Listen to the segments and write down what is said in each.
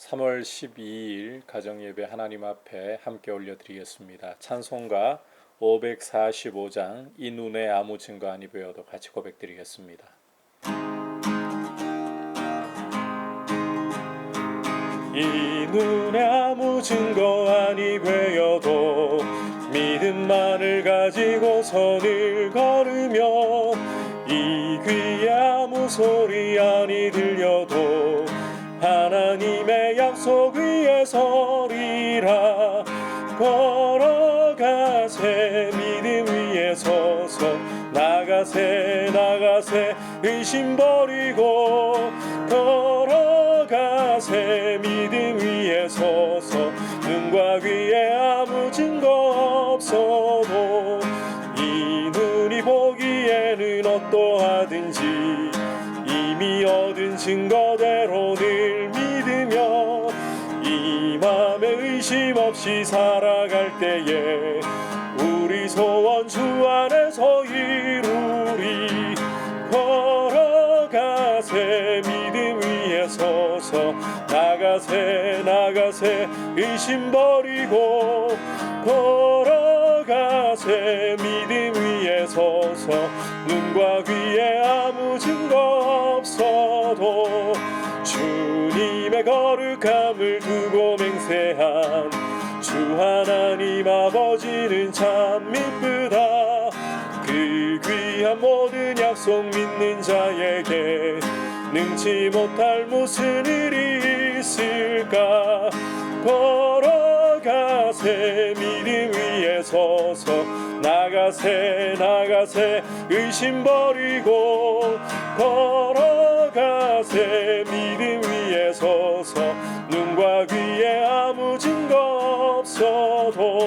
3월 12일 가정예배 하나님 앞에 함께 올려드리겠습니다. 찬송가 545장 이 눈에 아무 증거 아니 보여도 같이 고백드리겠습니다. 이 눈에 아무 증거 아니 보여도 믿음만을 가지고 선을 걸으며 이 귀에 아무 소리 아니 들려도 하나님의 약속 위에 서리라. 걸어가세 믿음 위에 서서 나가세 의심 버리고 걸어가세 믿음 위에 서서 눈과 귀에 아무 증거 없어도 이 눈이 보기에는 어떠하든지 이미 얻은 증거대로 늘 믿으며 이 맘에 의심 없이 살아갈 때에 우리 소원 주 안에서 이루리. 걸어가세 믿음 위에 서서 나가세 의심 버리고 걸어가세 믿음 위에 서서 눈과 귀에 아무 증거 없어도 주님의 거룩함을 두고 맹세한 주 하나님 아버지는 참 미쁘다. 그 귀한 모든 약속 믿는 자에게 능치 못할 무슨 일이 있을까. 걸어가세 믿음 위에 서서 나가세 의심 버리고 걸어가세 믿음 위에 서서 눈과 귀에 아무 증거 없어도.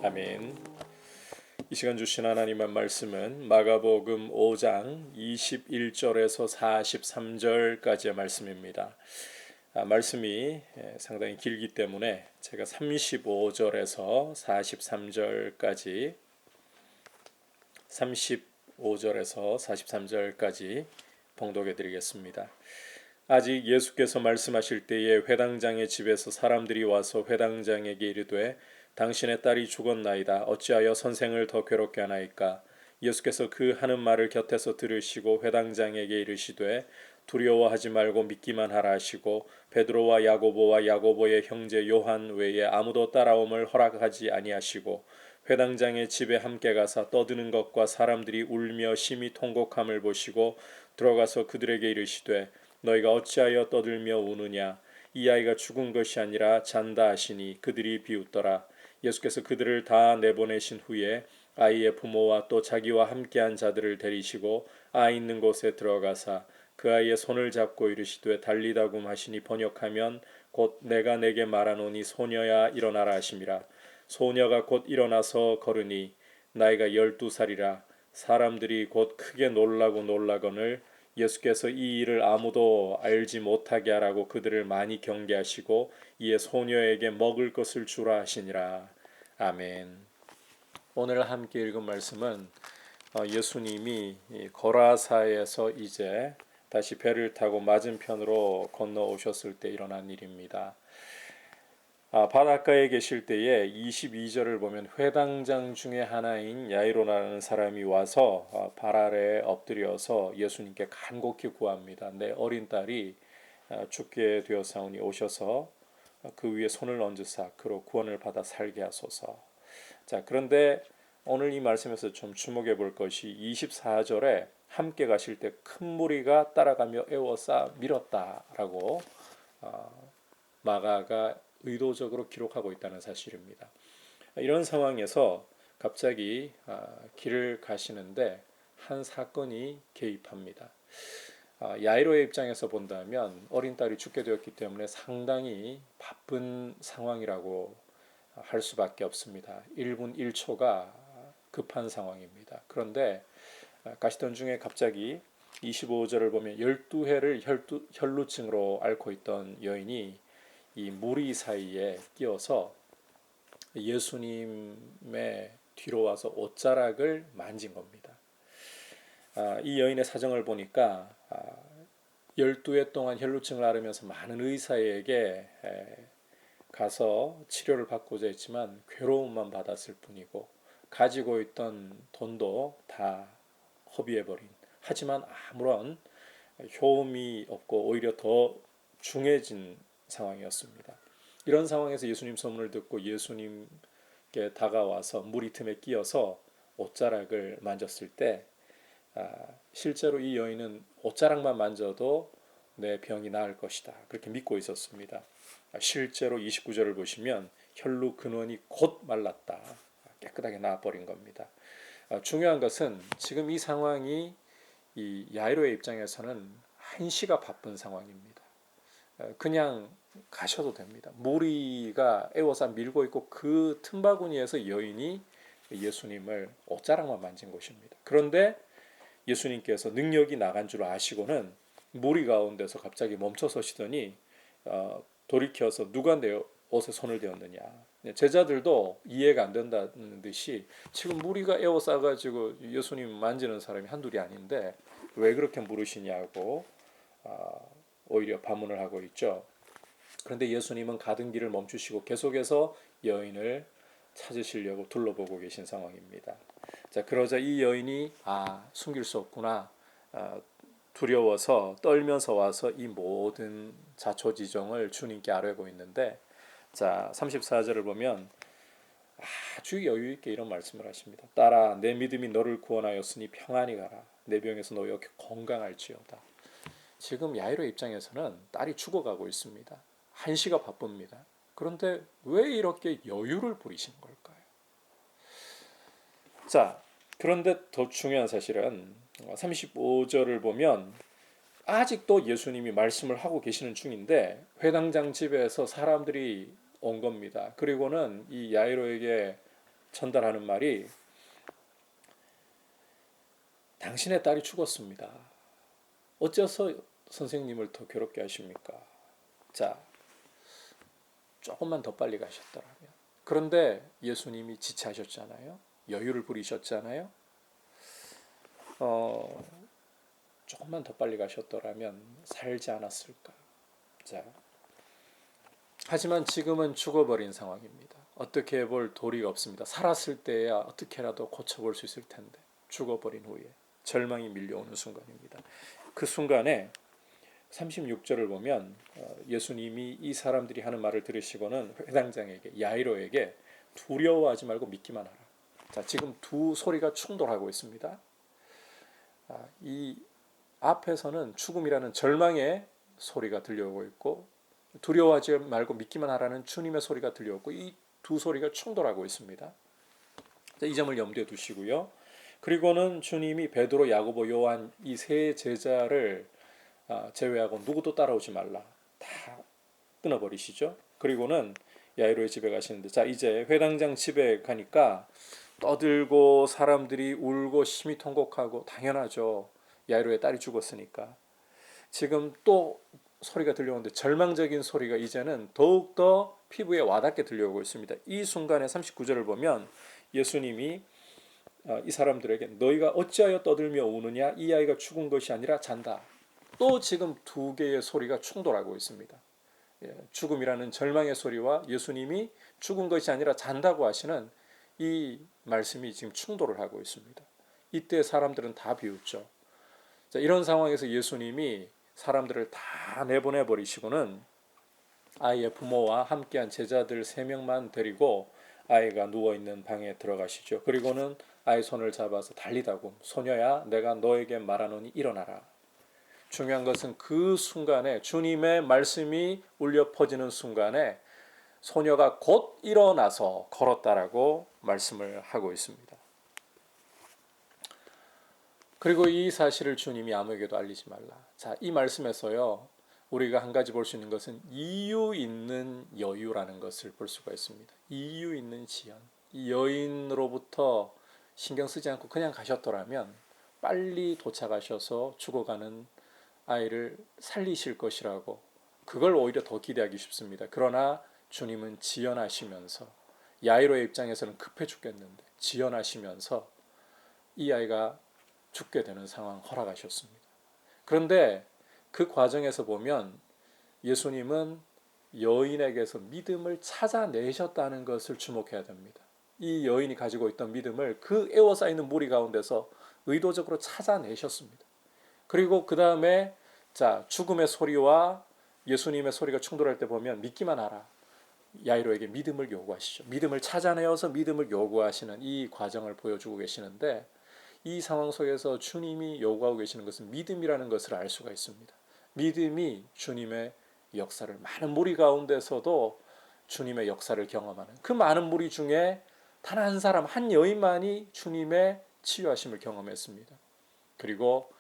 아멘. 이 시간 주신 하나님의 말씀은 마가복음 5장 21절에서 43절까지의 말씀입니다. 말씀이 상당히 길기 때문에 제가 35절에서 43절까지 봉독해 드리겠습니다. 아직 예수께서 말씀하실 때에 회당장의 집에서 사람들이 와서 회당장에게 이르되 당신의 딸이 죽었나이다. 어찌하여 선생을 더 괴롭게 하나이까. 예수께서 그 하는 말을 곁에서 들으시고 회당장에게 이르시되 두려워하지 말고 믿기만 하라 하시고 베드로와 야고보와 야고보의 형제 요한 외에 아무도 따라옴을 허락하지 아니하시고 회당장의 집에 함께 가사 떠드는 것과 사람들이 울며 심히 통곡함을 보시고 들어가서 그들에게 이르시되 너희가 어찌하여 떠들며 우느냐. 이 아이가 죽은 것이 아니라 잔다 하시니 그들이 비웃더라. 예수께서 그들을 다 내보내신 후에 아이의 부모와 또 자기와 함께한 자들을 데리시고 아이 있는 곳에 들어가사 그 아이의 손을 잡고 이르시되 달리다굼 하시니 번역하면 곧 내가 내게 말하노니 소녀야 일어나라 하심이라. 소녀가 곧 일어나서 걸으니 나이가 12살이라. 사람들이 곧 크게 놀라거늘 예수께서 이 일을 아무도 알지 못하게 하라고 그들을 많이 경계하시고 이에 소녀에게 먹을 것을 주라 하시니라. 아멘. 오늘 함께 읽은 말씀은 예수님이 거라사에서 이제 다시 배를 타고 맞은편으로 건너오셨을 때 일어난 일입니다. 바닷가에 계실 때에 22절을 보면 회당장 중에 하나인 야이로라는 사람이 와서 발 아래에 엎드려서 예수님께 간곡히 구합니다. 내 어린 딸이 죽게 되었사오니 오셔서 그 위에 손을 얹으사 그로 구원을 받아 살게 하소서. 자, 그런데 오늘 이 말씀에서 좀 주목해 볼 것이 24절에 함께 가실 때 큰 무리가 따라가며 애워싸 밀었다라고 마가가 의도적으로 기록하고 있다는 사실입니다. 이런 상황에서 갑자기 길을 가시는데 한 사건이 개입합니다. 야이로의 입장에서 본다면 어린 딸이 죽게 되었기 때문에 상당히 바쁜 상황이라고 할 수밖에 없습니다. 1분 1초가 급한 상황입니다. 그런데 가시던 중에 갑자기 25절을 보면 12해를 혈루증으로 앓고 있던 여인이 이 무리 사이에 끼어서 예수님의 뒤로 와서 옷자락을 만진 겁니다. 이 여인의 사정을 보니까 12해 동안 혈루증을 앓으면서 많은 의사에게 가서 치료를 받고자 했지만 괴로움만 받았을 뿐이고 가지고 있던 돈도 다 허비해버린, 하지만 아무런 효험이 없고 오히려 더 중해진 상황이었습니다. 이런 상황에서 예수님 소문을 듣고 예수님께 다가와서 무리 틈에 끼어서 옷자락을 만졌을 때 실제로 이 여인은 옷자락만 만져도 내 병이 나을 것이다, 그렇게 믿고 있었습니다. 실제로 29절을 보시면 혈루 근원이 곧 말랐다, 깨끗하게 나아버린 겁니다. 중요한 것은 지금 이 상황이 이 야이로의 입장에서는 한시가 바쁜 상황입니다. 그냥 가셔도 됩니다. 무리가 에워싸 밀고 있고 그 틈바구니에서 여인이 예수님을 옷자락만 만진 것입니다. 그런데 예수님께서 능력이 나간 줄 아시고는 무리 가운데서 갑자기 멈춰 서시더니 돌이켜서 누가 내 옷에 손을 대었느냐. 제자들도 이해가 안 된다는 듯이 지금 무리가 에워싸가지고 예수님 만지는 사람이 한둘이 아닌데 왜 그렇게 물으시냐고 오히려 반문을 하고 있죠. 그런데 예수님은 가던 길을 멈추시고 계속해서 여인을 찾으시려고 둘러보고 계신 상황입니다. 자, 그러자 이 여인이 숨길 수 없구나, 두려워서 떨면서 와서 이 모든 자초지종을 주님께 아뢰고 있는데, 자 34절을 보면 아주 여유 있게 이런 말씀을 하십니다. 딸아, 내 믿음이 너를 구원하였으니 평안히 가라. 내 병에서 너 여기 건강할지어다. 지금 야이로 입장에서는 딸이 죽어가고 있습니다. 한시가 바쁩니다. 그런데 왜 이렇게 여유를 부리신 걸까요? 자, 그런데 더 중요한 사실은 35절을 보면 아직도 예수님이 말씀을 하고 계시는 중인데 회당장 집에서 사람들이 온 겁니다. 그리고는 이 야이로에게 전달하는 말이 당신의 딸이 죽었습니다. 어째서 선생님을 더 괴롭게 하십니까? 자, 조금만 더 빨리 가셨더라면. 그런데 예수님이 지체하셨잖아요. 여유를 부리셨잖아요. 조금만 더 빨리 가셨더라면 살지 않았을까. 자, 하지만 지금은 죽어버린 상황입니다. 어떻게 해볼 도리가 없습니다. 살았을 때야 어떻게라도 고쳐볼 수 있을 텐데 죽어버린 후에 절망이 밀려오는 순간입니다. 그 순간에 36절을 보면 예수님이 이 사람들이 하는 말을 들으시고는 회당장에게, 야이로에게 두려워하지 말고 믿기만 하라. 자, 지금 두 소리가 충돌하고 있습니다. 이 앞에서는 죽음이라는 절망의 소리가 들려오고 있고 두려워하지 말고 믿기만 하라는 주님의 소리가 들려오고 이 두 소리가 충돌하고 있습니다. 자, 이 점을 염두에 두시고요. 그리고는 주님이 베드로, 야고보, 요한 이 세 제자를 제외하고 누구도 따라오지 말라, 다 끊어버리시죠. 그리고는 야이로의 집에 가시는데, 자 이제 회당장 집에 가니까 떠들고 사람들이 울고 심히 통곡하고, 당연하죠. 야이로의 딸이 죽었으니까. 지금 또 소리가 들려오는데 절망적인 소리가 이제는 더욱더 피부에 와닿게 들려오고 있습니다. 이 순간에 39절을 보면 예수님이 이 사람들에게 너희가 어찌하여 떠들며 우느냐, 이 아이가 죽은 것이 아니라 잔다. 또 지금 두 개의 소리가 충돌하고 있습니다. 죽음이라는 절망의 소리와 예수님이 죽은 것이 아니라 잔다고 하시는 이 말씀이 지금 충돌을 하고 있습니다. 이때 사람들은 다 비웃죠. 자, 이런 상황에서 예수님이 사람들을 다 내보내 버리시고는 아이의 부모와 함께한 제자들 3명만 데리고 아이가 누워있는 방에 들어가시죠. 그리고는 아이 손을 잡아서 달리다고, 소녀야 내가 너에게 말하노니 일어나라. 중요한 것은 그 순간에 주님의 말씀이 울려 퍼지는 순간에 소녀가 곧 일어나서 걸었다라고 말씀을 하고 있습니다. 그리고 이 사실을 주님이 아무에게도 알리지 말라. 자, 이 말씀에서요, 우리가 한 가지 볼 수 있는 것은 이유 있는 여유라는 것을 볼 수가 있습니다. 이유 있는 지연. 이 여인으로부터 신경 쓰지 않고 그냥 가셨더라면 빨리 도착하셔서 죽어가는 아이를 살리실 것이라고, 그걸 오히려 더 기대하기 쉽습니다. 그러나 주님은 지연하시면서, 야이로의 입장에서는 급해 죽겠는데 지연하시면서 이 아이가 죽게 되는 상황 허락하셨습니다. 그런데 그 과정에서 보면 예수님은 여인에게서 믿음을 찾아내셨다는 것을 주목해야 됩니다. 이 여인이 가지고 있던 믿음을 그 에워싸이는 무리 가운데서 의도적으로 찾아내셨습니다. 그리고 그 다음에 죽음의 소리와 예수님의 소리가 충돌할 때 보면 믿기만 하라. 야이로에게 믿음을 요구하시죠. 믿음을 찾아내어서 믿음을 요구하시는 이 과정을 보여주고 계시는데, 이 상황 속에서 주님이 요구하고 계시는 것은 믿음이라는 것을 알 수가 있습니다. 믿음이 주님의 역사를, 많은 무리 가운데서도 주님의 역사를 경험하는, 그 많은 무리 중에 단 한 사람, 한 여인만이 주님의 치유하심을 경험했습니다. 그리고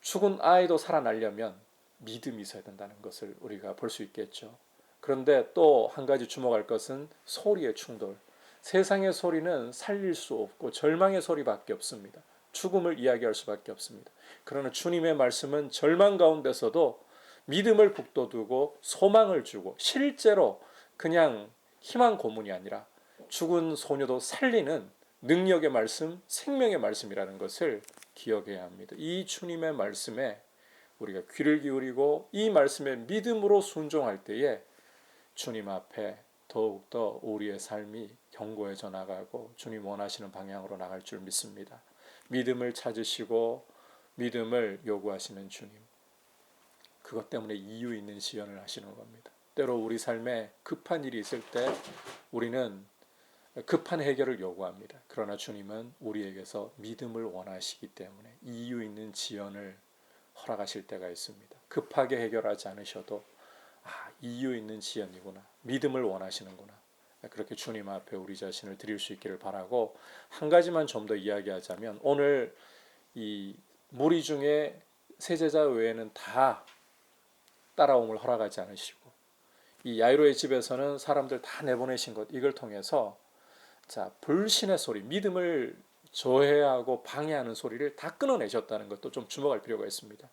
죽은 아이도 살아나려면 믿음이 있어야 된다는 것을 우리가 볼 수 있겠죠. 그런데 또 한 가지 주목할 것은 소리의 충돌. 세상의 소리는 살릴 수 없고 절망의 소리밖에 없습니다. 죽음을 이야기할 수밖에 없습니다. 그러나 주님의 말씀은 절망 가운데서도 믿음을 북돋우고 소망을 주고, 실제로 그냥 희망 고문이 아니라 죽은 소녀도 살리는 능력의 말씀, 생명의 말씀이라는 것을 기억해야 합니다. 이 주님의 말씀에 우리가 귀를 기울이고 이 말씀에 믿음으로 순종할 때에 주님 앞에 더욱더 우리의 삶이 견고해져 나가고 주님 원하시는 방향으로 나갈 줄 믿습니다. 믿음을 찾으시고 믿음을 요구하시는 주님, 그것 때문에 이유 있는 지연을 하시는 겁니다. 때로 우리 삶에 급한 일이 있을 때 우리는 급한 해결을 요구합니다. 그러나 주님은 우리에게서 믿음을 원하시기 때문에 이유 있는 지연을 허락하실 때가 있습니다. 급하게 해결하지 않으셔도 이유 있는 지연이구나, 믿음을 원하시는구나, 그렇게 주님 앞에 우리 자신을 드릴 수 있기를 바라고, 한 가지만 좀 더 이야기하자면, 오늘 이 무리 중에 세제자 외에는 다 따라옴을 허락하지 않으시고 이 야이로의 집에서는 사람들 다 내보내신 것, 이걸 통해서 불신의 소리, 믿음을 저해하고 방해하는 소리를 다 끊어내셨다는 것도 좀 주목할 필요가 있습니다.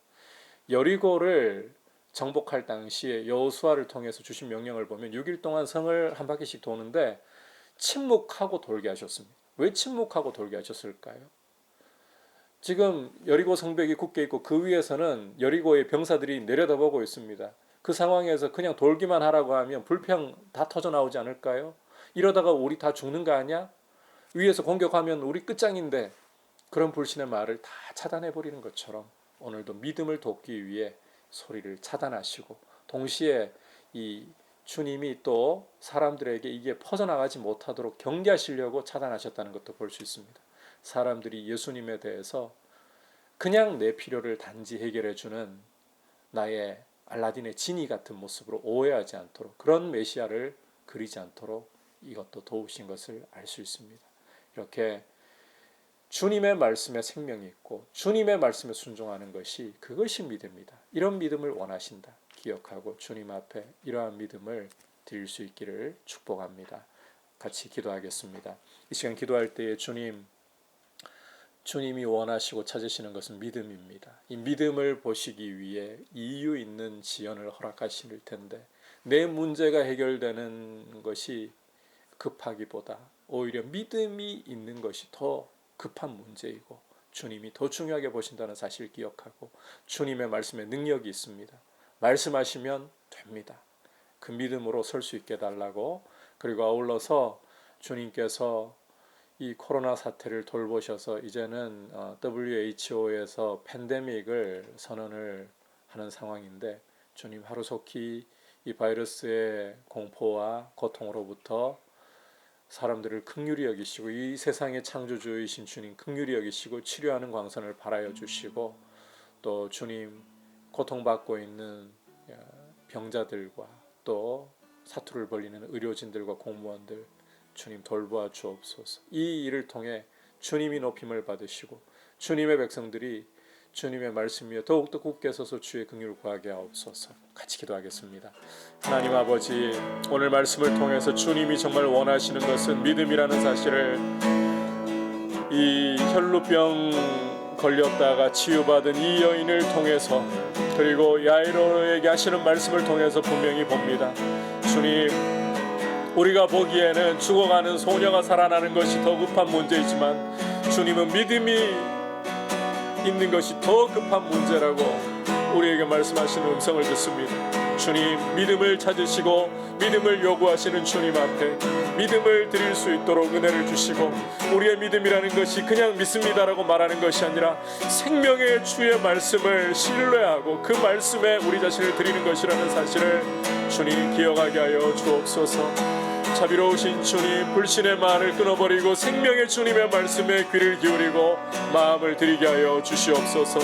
여리고를 정복할 당시에 여호수아를 통해서 주신 명령을 보면 6일 동안 성을 한 바퀴씩 도는데 침묵하고 돌게 하셨습니다. 왜 침묵하고 돌게 하셨을까요? 지금 여리고 성벽이 굳게 있고 그 위에서는 여리고의 병사들이 내려다보고 있습니다. 그 상황에서 그냥 돌기만 하라고 하면 불평 다 터져 나오지 않을까요? 이러다가 우리 다 죽는 거 아니야? 위에서 공격하면 우리 끝장인데, 그런 불신의 말을 다 차단해버리는 것처럼 오늘도 믿음을 돕기 위해 소리를 차단하시고, 동시에 이 주님이 또 사람들에게 이게 퍼져나가지 못하도록 경계하시려고 차단하셨다는 것도 볼 수 있습니다. 사람들이 예수님에 대해서 그냥 내 필요를 단지 해결해주는 나의 알라딘의 지니 같은 모습으로 오해하지 않도록, 그런 메시아를 그리지 않도록 이것도 도우신 것을 알 수 있습니다. 이렇게 주님의 말씀에 생명이 있고 주님의 말씀에 순종하는 것이, 그것이 믿음이다. 이런 믿음을 원하신다 기억하고 주님 앞에 이러한 믿음을 드릴 수 있기를 축복합니다. 같이 기도하겠습니다. 이 시간 기도할 때에 주님이 원하시고 찾으시는 것은 믿음입니다. 이 믿음을 보시기 위해 이유 있는 지연을 허락하실 텐데, 내 문제가 해결되는 것이 급하기보다 오히려 믿음이 있는 것이 더 급한 문제이고 주님이 더 중요하게 보신다는 사실을 기억하고, 주님의 말씀에 능력이 있습니다. 말씀하시면 됩니다. 그 믿음으로 설 수 있게 달라고, 그리고 아울러서 주님께서 이 코로나 사태를 돌보셔서 이제는 WHO에서 팬데믹을 선언을 하는 상황인데, 주님 하루속히 이 바이러스의 공포와 고통으로부터 사람들을 긍휼히 여기시고, 이 세상의 창조주이신 주님 긍휼히 여기시고 치료하는 광선을 발하여 주시고, 또 주님 고통받고 있는 병자들과 또 사투를 벌이는 의료진들과 공무원들 주님 돌보아 주옵소서. 이 일을 통해 주님이 높임을 받으시고 주님의 백성들이 주님의 말씀 위에 더욱더 굳게 서서 주의 긍휼을 구하게 하옵소서. 같이 기도하겠습니다. 하나님 아버지, 오늘 말씀을 통해서 주님이 정말 원하시는 것은 믿음이라는 사실을, 이 혈루병 걸렸다가 치유받은 이 여인을 통해서, 그리고 야이로에게 하시는 말씀을 통해서 분명히 봅니다. 주님, 우리가 보기에는 죽어가는 소녀가 살아나는 것이 더 급한 문제이지만 주님은 믿음이 있는 것이 더 급한 문제라고 우리에게 말씀하시는 음성을 듣습니다. 주님, 믿음을 찾으시고 믿음을 요구하시는 주님 앞에 믿음을 드릴 수 있도록 은혜를 주시고, 우리의 믿음이라는 것이 그냥 믿습니다라고 말하는 것이 아니라 생명의 주의 말씀을 신뢰하고 그 말씀에 우리 자신을 드리는 것이라는 사실을 주님 기억하게 하여 주옵소서. 자비로우신 주님, 불신의 말을 끊어버리고 생명의 주님의 말씀에 귀를 기울이고 마음을 드리게 하여 주시옵소서.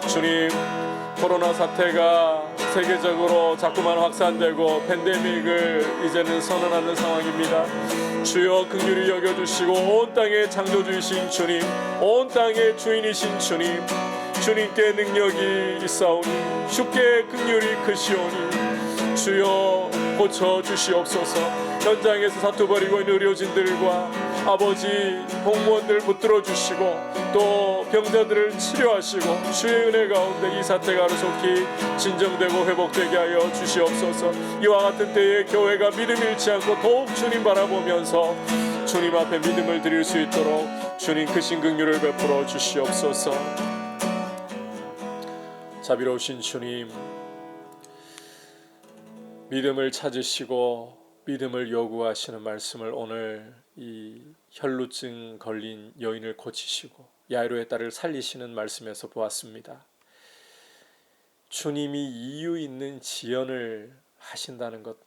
주님, 코로나 사태가 세계적으로 자꾸만 확산되고 팬데믹을 이제는 선언하는 상황입니다. 주여 긍휼히 여겨주시고 온 땅의 창조주이신 주님, 온 땅의 주인이신 주님, 주님께 능력이 있사오니 주께 긍휼이 크시오니 주여 고쳐주시옵소서. 현장에서 사투벌이고 있는 의료진들과 아버지 공무원들 붙들어 주시고 또 병자들을 치료하시고 주의 은혜 가운데 이 사태가 하루속히 진정되고 회복되게 하여 주시옵소서. 이와 같은 때에 교회가 믿음 잃지 않고 더욱 주님 바라보면서 주님 앞에 믿음을 드릴 수 있도록 주님 크신 긍휼을 베풀어 주시옵소서. 자비로우신 주님, 믿음을 찾으시고 믿음을 요구하시는 말씀을 오늘 이 혈루증 걸린 여인을 고치시고 야이로의 딸을 살리시는 말씀에서 보았습니다. 주님이 이유 있는 지연을 하신다는 것,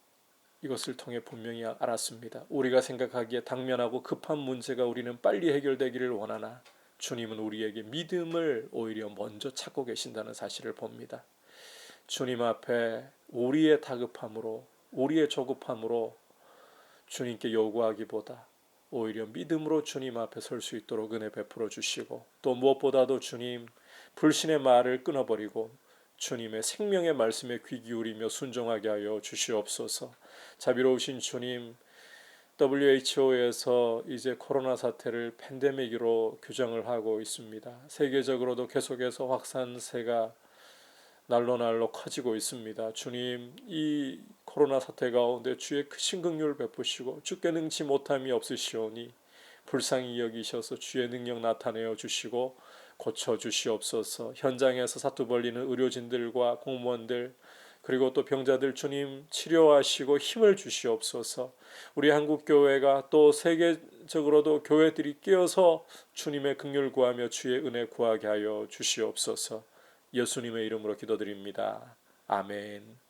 이것을 통해 분명히 알았습니다. 우리가 생각하기에 당면하고 급한 문제가 우리는 빨리 해결되기를 원하나 주님은 우리에게 믿음을 오히려 먼저 찾고 계신다는 사실을 봅니다. 주님 앞에 우리의 다급함으로, 우리의 조급함으로 주님께 요구하기보다 오히려 믿음으로 주님 앞에 설 수 있도록 은혜 베풀어 주시고, 또 무엇보다도 주님, 불신의 말을 끊어버리고 주님의 생명의 말씀에 귀 기울이며 순종하게 하여 주시옵소서. 자비로우신 주님, WHO에서 이제 코로나 사태를 팬데믹으로 규정을 하고 있습니다. 세계적으로도 계속해서 확산세가 날로 커지고 있습니다. 주님, 이 코로나 사태 가운데 주의 크신 긍휼을 베푸시고 주께 능치 못함이 없으시오니 불쌍히 여기셔서 주의 능력 나타내어 주시고 고쳐 주시옵소서. 현장에서 사투 벌리는 의료진들과 공무원들, 그리고 또 병자들 주님 치료하시고 힘을 주시옵소서. 우리 한국교회가 또 세계적으로도 교회들이 깨어서 주님의 긍휼 구하며 주의 은혜 구하게 하여 주시옵소서. 예수님의 이름으로 기도드립니다. 아멘.